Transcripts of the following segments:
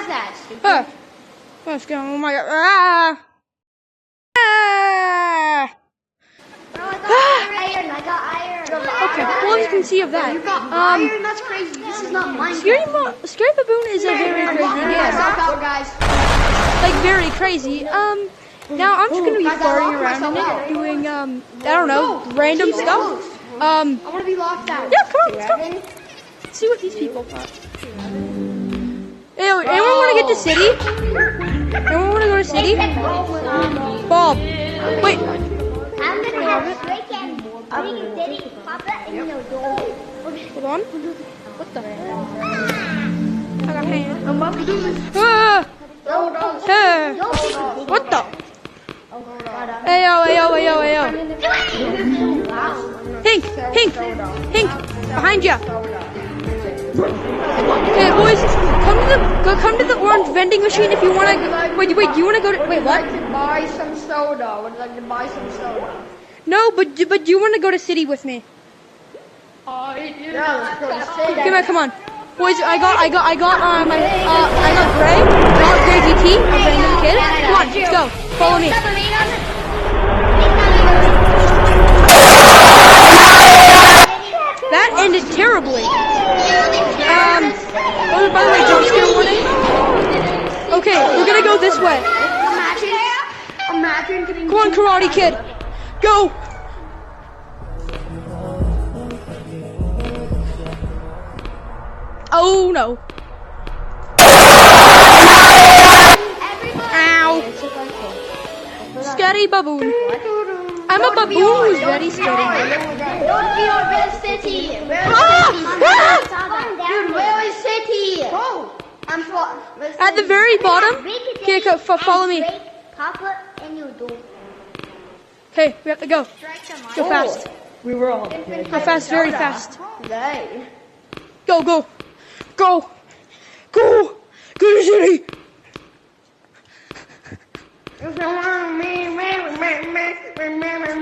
that, stupid? Ah. Let's go. Oh my god. Ah. Ah. Bro, I got iron. I got iron. Okay, well, you can see of that. You got iron? That's crazy. This is not Minecraft. Scary Baboon is a very crazy game. Guys. Like, very crazy. Now I'm just gonna be farting around in it, doing, I don't know, random stuff. I want to be locked out. Yeah, come on, let's go. Let's see what these people thought. Hey, anyone want to get to city? Anyone want to go to city? Bob. Wait. I'm gonna have a break and bring Diddy, Papa, and Hold on. What the? I got hands. Ah! Hey. What the? Ayo. Hink, behind ya. Okay, boys, come to the orange vending machine if you wanna. Wait, do you wanna go to? Wait, what? Buy some soda. Would you like to buy some soda? No, but do you wanna go to city with me? Yeah, let's go to city. Come on, boys. I got Gray. I got Gray GT, a random kid. Come on, let's go. Follow me. That ended terribly. Oh, by the way, jump scare warning. Okay, we're gonna go this way. Imagine getting. Come on, Karate Kid. Go. Oh no. Ow. Scary baboon. I'm a baboon who's very scary. Don't be on Red City. Dude, where is City? Go. At the very bottom. Okay, follow me. Papa, and you do. Okay, we have to go. Go fast. We were all. Go fast, very fast. Hey. Go. Go to city.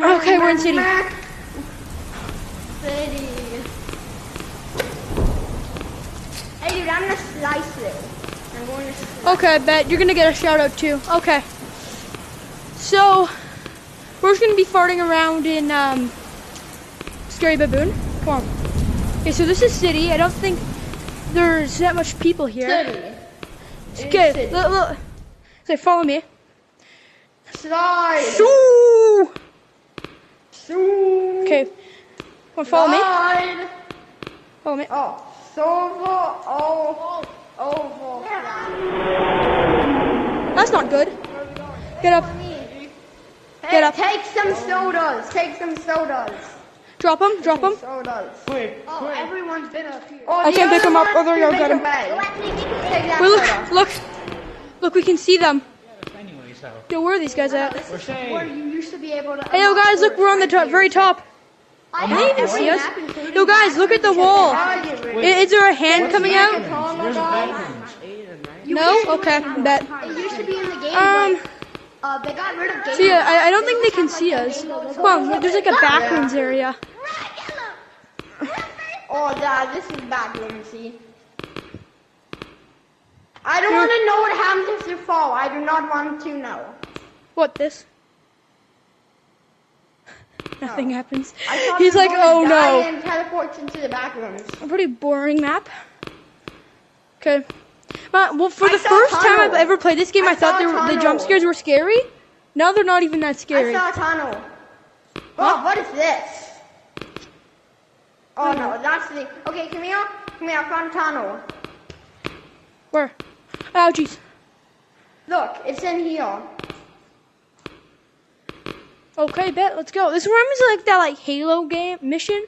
Okay, we're in city. Hey, dude, I'm gonna slice it. I'm going to slice. Okay, I bet you're gonna get a shout out too. Okay. So we're just gonna be farting around in Scary Baboon. Come on. Okay, so this is city. I don't think there's that much people here. City. Okay, look. So follow me. Slide. Shoo! Slide. Okay. Come on, follow me. Slide. Follow me. Oh, oval. That's not good. Get up. Hey, Get up. Take some sodas. Drop him. Sodas. Wait. Oh, everyone's been up here. I can't pick him up. Oh, there you go. Got him. Wait, look. We can see them. Yo, where are these guys at? Where you used to be able to. Hey, yo, guys, look, we're on the very top. Can they even see us? Yo, guys, look at the wall. Is there a hand coming out? No? Okay, bet. It used to be in the game, but they got rid of game. See, I don't think they can see us. Come on, there's like a backrooms area. Oh, yeah, this is backroom, see. I don't want to know what happens if you fall. I do not want to know. What, this? Nothing happens. I thought He's you were like, going oh to die no. and teleports into the backrooms. A pretty boring map. Okay. Well, for the saw first a time tunnel. I've ever played this game, I thought saw a the tunnel. jump scares were scary. Now they're not even that scary. I saw a tunnel. Oh, what is this? Oh no, that's the. Okay, come here. I found a tunnel. Where? Oh, jeez. Look, it's in here. Okay, bet. Let's go. This reminds me of like that Halo game mission.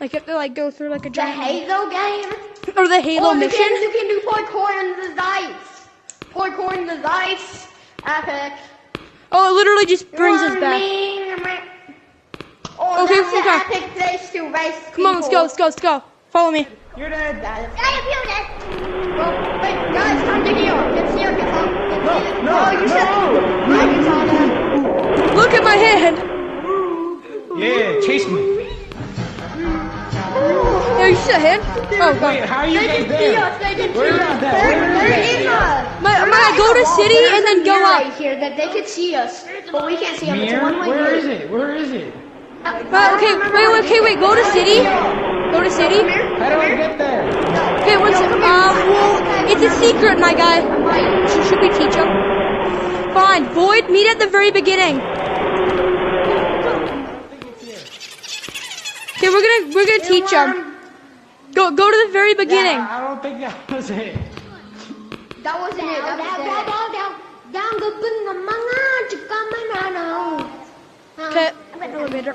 Like you have to go through a The giant Halo game? or the Halo Oh, the mission. games you can do parkour in the dice. Parkour in the dice. Epic. Oh, it literally just brings us back. Oh, Okay, that's okay. an epic place to race Come on, let's go. Follow me. You're dead. Well, wait, guys, come to here. Get here, get on. No, you said. No, you saw that. Look at my hand. Yeah, chase me. Yeah, Wait, you see a hand? Oh, Wait, God. how are you guys there? They can Where see is us. that? Where is it? My go to city and then go up. Right here that they can see us, but we can't see them. It's a Mirror? one-way Where mirror. is it? Where is it? Okay, wait, go to city. Go to city. How do I get there? Okay, one second. Well, it's a secret, my guy. Should we teach him? Fine. Void, meet at the very beginning. Okay, we're gonna teach him. Go to the very beginning. I don't think that was it. That wasn't it. That was it. Okay. Elevator.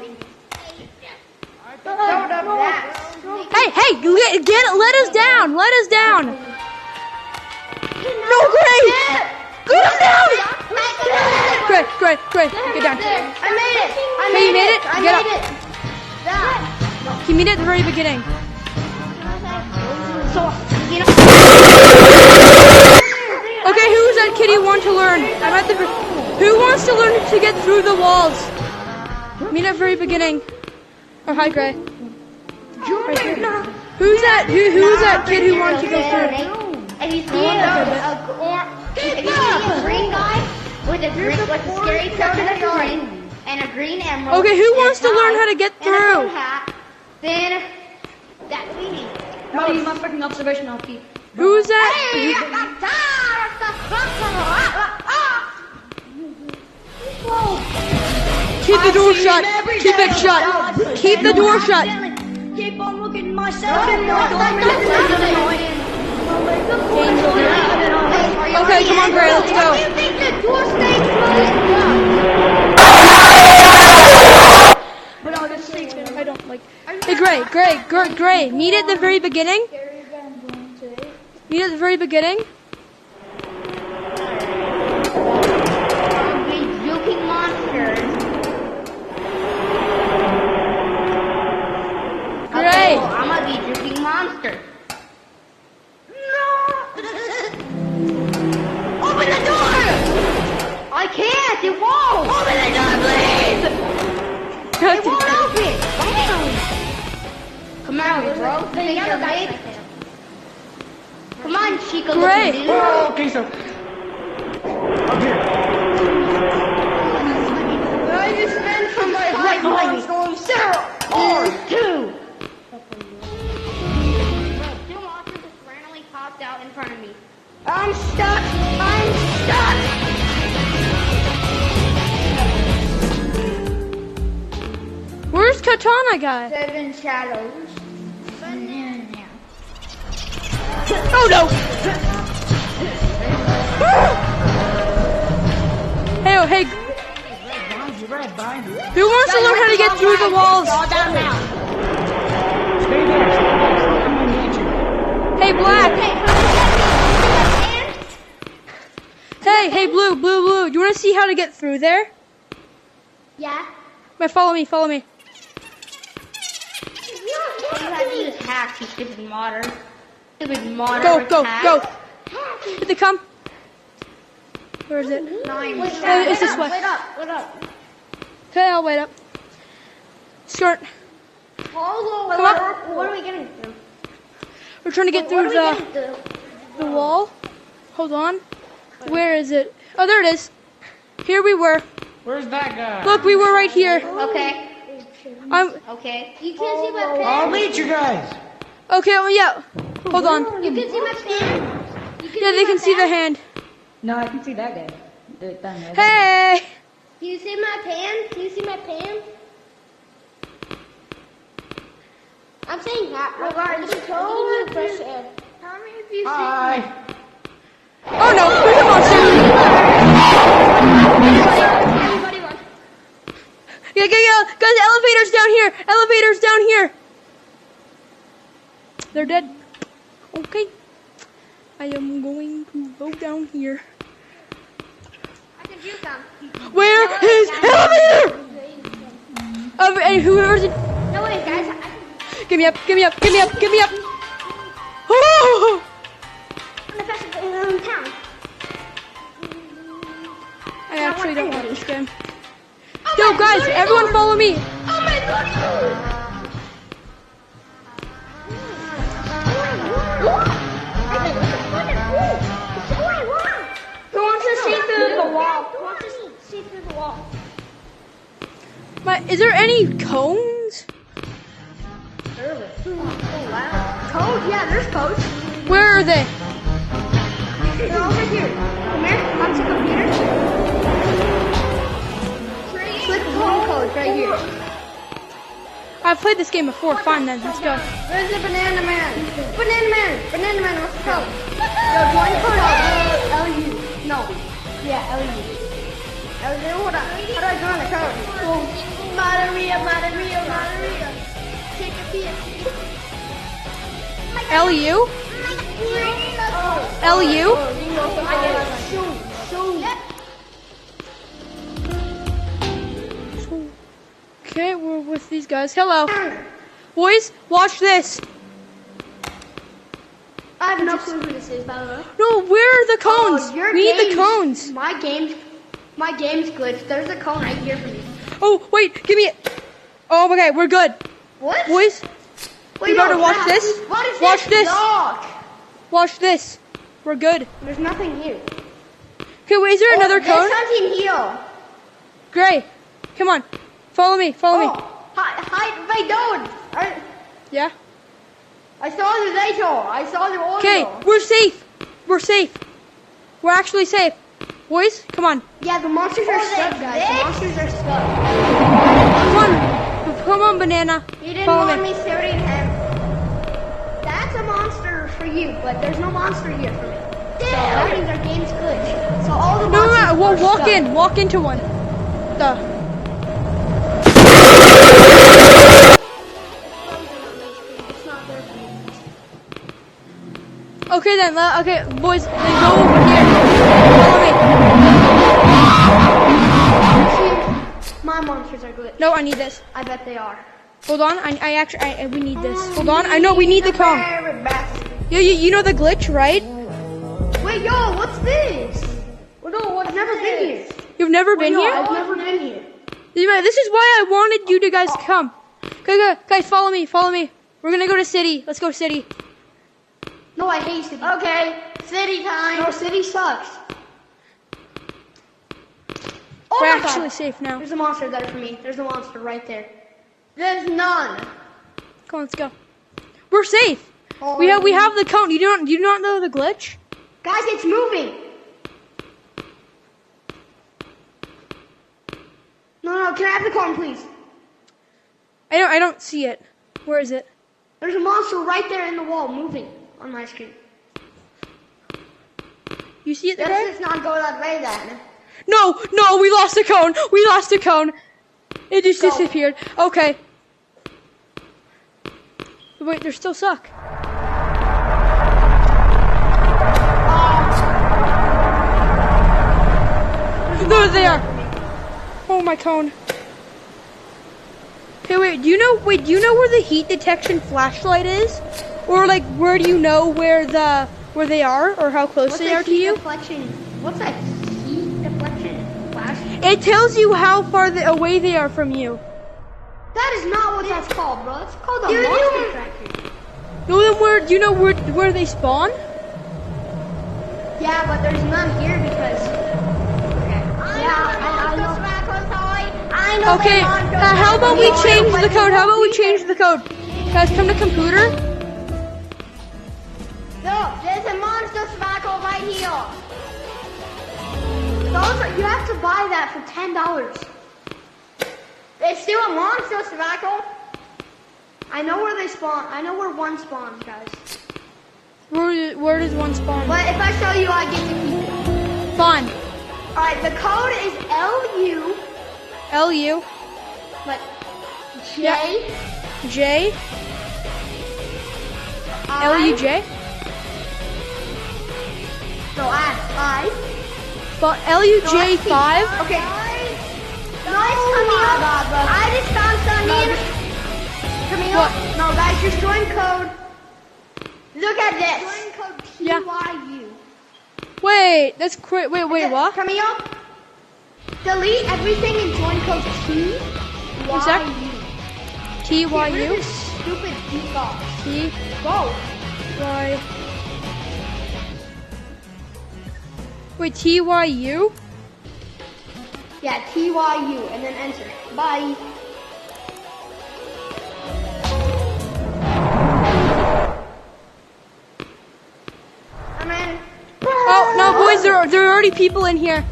Hey, let us down. Let us down. No, Gray. Get us down. Gray, get down. I made it. Hey, you made it? I Get made up. it. That. You meet at the very beginning. So, you know. Okay, who's that kid who wants to learn? I'm at the. Who wants to learn to get through the walls? Meet at the very beginning. Oh, hi, Gray. Who's that kid who wants to go through? And you see a green guy with a green, like a scary picture that's green, and a green emerald. Okay, who and a wants to learn how to get tie, and a through? cool hat. Then that's me. No, you must freaking observation, I'll keep. Who's that? Keep the door shut. Keep it shut. Keep the door shut. Keep on looking myself in the Okay, come on, Gray, let's go. You think the door stays closed? But I'll just say I don't like. Hey, Gray. Meet at the very beginning. Meet at the very beginning. These juking monsters. Gray. Well, I'm gonna be juking monster. No! Open the door! I can't! It won't! Open the door, please! It won't open! Come on, bro. Think you're big? Come on, Chico. Gray. Dude. Oh, okay, so. Up here. I just meant from my right behind me. Zero or two. Two monsters just randomly popped out in front of me. I'm stuck. Where's Katana guy? 7 shadows. Oh no! Hey, Red, behind you. who wants to learn how to get through the walls? down now. Stay there. I'm gonna need you. Hey, Black. Hey, Blue. Do you want to see how to get through there? Yeah. Wait, follow me. You have to use hacks, you stupid modder. Stupid modder. Go. Did they come? Where is it? It's this way. Wait up. Okay, I'll wait up. Skirt. Come up. What are we getting through? We're trying to get through the wall. Hold on. Where is it? Oh, there it is. Here we were. Where's that guy? Look, we were right here. Okay. Okay. You can't see my pen. I'll meet you guys. Okay, well, yeah. Hold on. You can see my pen. Yeah, they can see the hand. No, I can see that guy. Hey! Can you see my pen? I'm saying that. Regardless, fresh air. Tell me if you Hi. Oh no, there's a monster! Everybody run. Yeah. Guys, elevators down here. They're dead. Okay. I am going to go down here. I can do them. Where is elevator? And whoever's in... No way, guys. Give me up. Oh! I'm the fastest in town. I actually don't want this game. Yo, guys, everyone follow me. Oh my god! Is there any cones? Code? Yeah, there's codes. Where are they? They're over here. Come here. Come to computer. Click home codes right here. I've played this game before. Fine then, let's go. Where's the banana man? Banana man. Banana man. What's the code? Yo, one code. LU. No. Yeah, LU. LU. Hold on. How do I go on the code? Oh, Maria. Take a peek. LU? LU? Okay, we're with these guys. Hello. Boys, watch this. I have no clue who this is, by the way. No, where are the cones? Oh, your We need the game's- cones. My game's glitched. There's a cone right here for you. Oh, wait, give me it. Oh, okay, we're good. What? Boys, Wait, you gotta watch Zach, this. What is Watch this. Dog. watch this. We're good. There's nothing here. Okay, wait, is there another cone? There's something here. Gray, come on. Follow me, follow me. Hi, wait, don't. Yeah? I saw the later. I saw the audio. Okay, we're safe. We're safe. We're actually safe. Boys, come on. Yeah, the monsters are stuck, guys. The monsters are stuck. Come on. Come on, Banana. You didn't Follow want me. me shooting him. That's a monster for you, but there's no monster here for me. So that means our game's glitched. So all the No, monsters no, are we'll walk stuck. in. Walk into one. Duh. It's not there for me. Okay then, okay, boys, then go over here. Follow See, my monsters are glitched. me. No, I need this. I bet they are. Hold on, we need this. Hold on, I know we need the cone. Yo, you know the glitch, right? Wait, yo, what's this? Well, no, I've never been here. You've never been Yo, here? I've never been here. This is why I wanted you to guys come. Okay, guys, follow me, follow me. We're gonna go to city. Let's go city. No, I hate city. Okay, city time. No, city sucks. Oh We're my God. actually safe now. There's a monster there for me. There's a monster right there. There's none. Come on, let's go. We're safe. Oh, We have the cone. You do not know the glitch? Guys, it's moving. No, can I have the cone, please? I don't see it. Where is it? There's a monster right there in the wall moving on my screen. You see it there? Let's just not go that way then. No, we lost the cone. We lost the cone. It just Go. disappeared. Okay. Wait, they're still stuck. There they are. Oh, my cone. Hey, wait, do you know where the heat detection flashlight is? Or like, where do you know where they are or how close they are to you? What's that heat deflection flash? It tells you how far away they are from you. That is not what that's called, bro. It's called a monster tracker. No, then do you know where they spawn? Yeah, but there's none here because. I know. Okay, how about we change the code? How about we change the code? Guys, come to computer. No, there's a monster tobacco right here. You have to buy that for $10. It's still a monster tobacco. I know where they spawn. I know where one spawns, guys. Where does one spawn? But if I show you, I get to keep it. Fine. Alright, the code is LU, LU, but J, J, I, LUJ, so I, but LUJ5. Okay. Nice, Camille. I just found something. Camille. What? No, guys, just join code. Look at this. Join code Yeah. TYU. Wait, that's wait, what? Camille. Delete everything and join code TYU. that? Get rid of TYU, this stupid default. T, Go. Y. Wait, TYU? Yeah, TYU, and then enter. Bye. there are already people in here.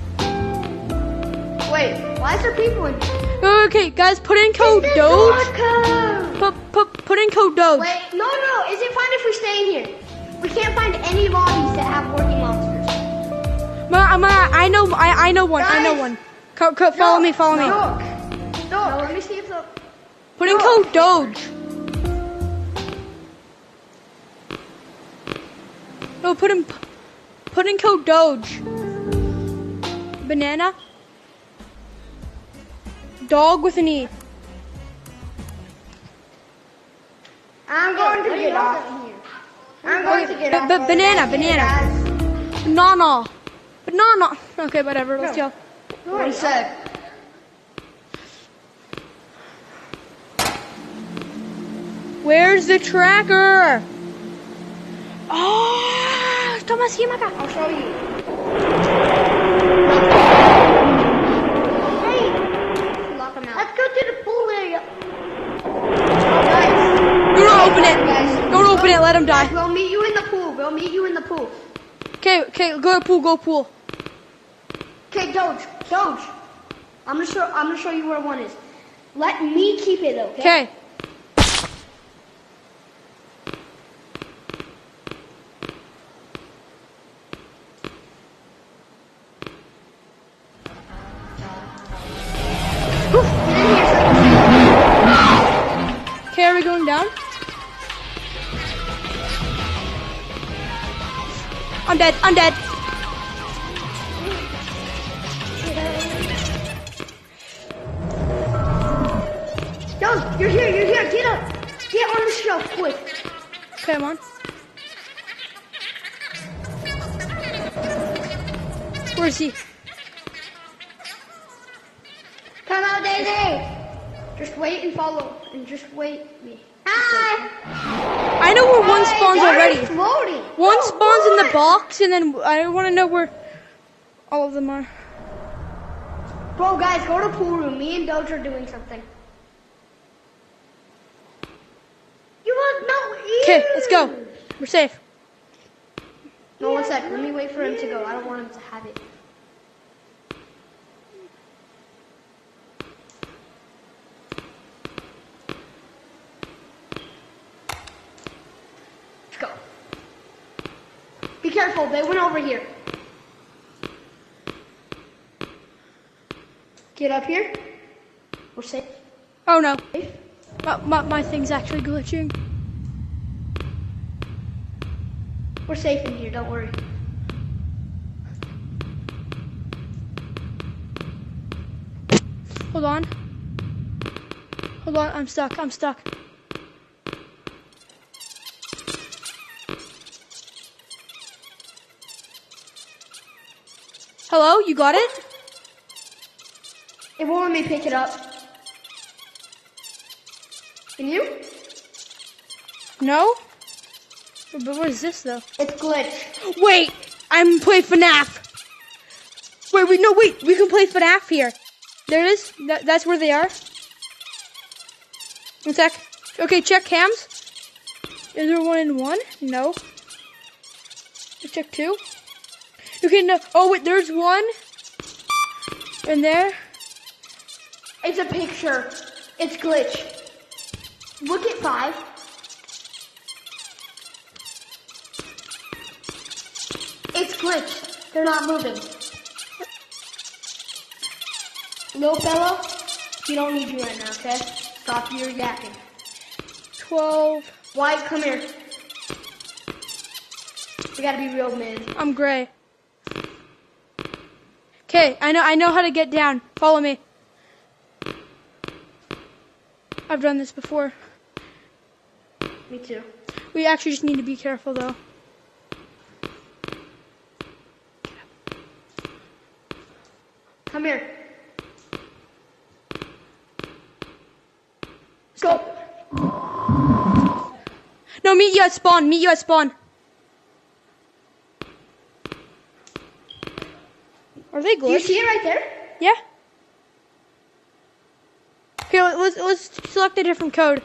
Wait, why is there people in here? Okay, guys, put in code It's the Doge. door code. Put in code Doge. Wait, no. Is it fine if we stay in here? We can't find any lobbies that have working monsters. I know one. I know Guys. one. Follow me. No, let me see if the... Put in code Doge. No, put in code Doge. Banana. Dog with an E. I'm going to get off here. I'm going to get off. Banana. Guys. Banana. Okay, whatever. Let's go. 1 sec. Where's the tracker? Oh, toma así, Maca. I'll show you. Lock him out. Let's go to the pool area. Guys. Don't open it. Guys. Don't open it. Let him die. We'll meet you in the pool. We'll meet you in the pool. Okay. Go pool. Okay, Doge. I'm gonna show you where one is. Let me keep it, okay? Okay. Okay, are we going down? I'm dead. Doge, you're here. Get up. Get on the shelf, quick. Okay, I'm on. Where is he? Come out, Daisy. Just wait and follow. And just wait me. Hi. I know where one spawns They're already. exploding. One Oh, spawns in the boy. box, and then I want to know where all of them are. Bro, guys, go to pool room. Me and Doge are doing something. You must know. Okay, let's go. We're safe. No, 1 sec. Let me wait for him to go. I don't want him to have it. Let's go. Be careful. They went over here. Get up here. We're safe. Oh no. My thing's actually glitching. We're safe in here. Don't worry. Hold on. I'm stuck. Hello, you got it? It won't let me pick it up. Can you? No? But what is this though? It's glitched. Wait! I'm playing FNAF! Wait, we can play FNAF here. There it is. That's where they are. 1 sec. Okay, check cams. Is there one in one? No. Let's check 2. Okay, no. Oh, wait, there's one. In there. It's a picture. It's glitched. Look at 5. It's glitched. They're not moving. Little fellow, we don't need you right now, okay? Stop your yapping. 12. White, come here. We gotta be real men. I'm gray. Okay, I know how to get down. Follow me. I've done this before. Me too. We actually just need to be careful though. Come here. Go. No, meet you at spawn. Are they Do you glitched? see it right there? Yeah. Okay, let's select a different code.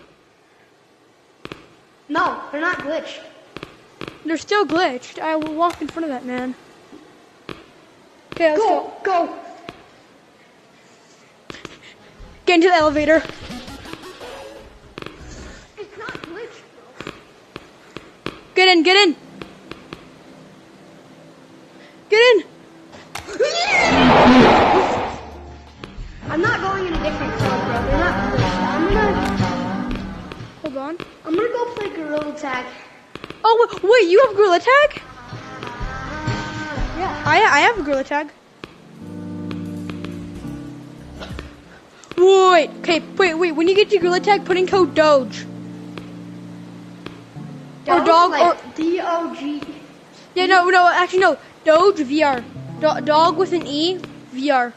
No, they're not glitched. They're still glitched. I will walk in front of that man. Okay, let's go. Go. Get into the elevator. It's not glitch. Get in, get in. Get in. I'm not going in a different code, bro. They're not glitched. Hold on. I'm gonna go play Gorilla Tag. Oh, wait, you have Gorilla Tag? Yeah. I have a Gorilla Tag. Wait, okay, wait. When you get your Gorilla Tag, put in code Doge. Or dog, like or... D-O-G. Yeah, no, actually, no. Doge VR. Dog with an E, VR.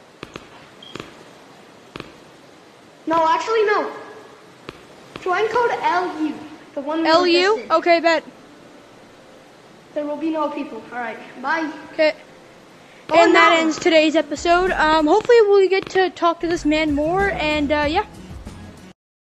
No, actually, no. Join code LU. The one we LU? just did. Okay, bet. There will be no people. All right. Bye. Okay. Oh, And that no. ends today's episode. Hopefully we'll get to talk to this man more, and yeah.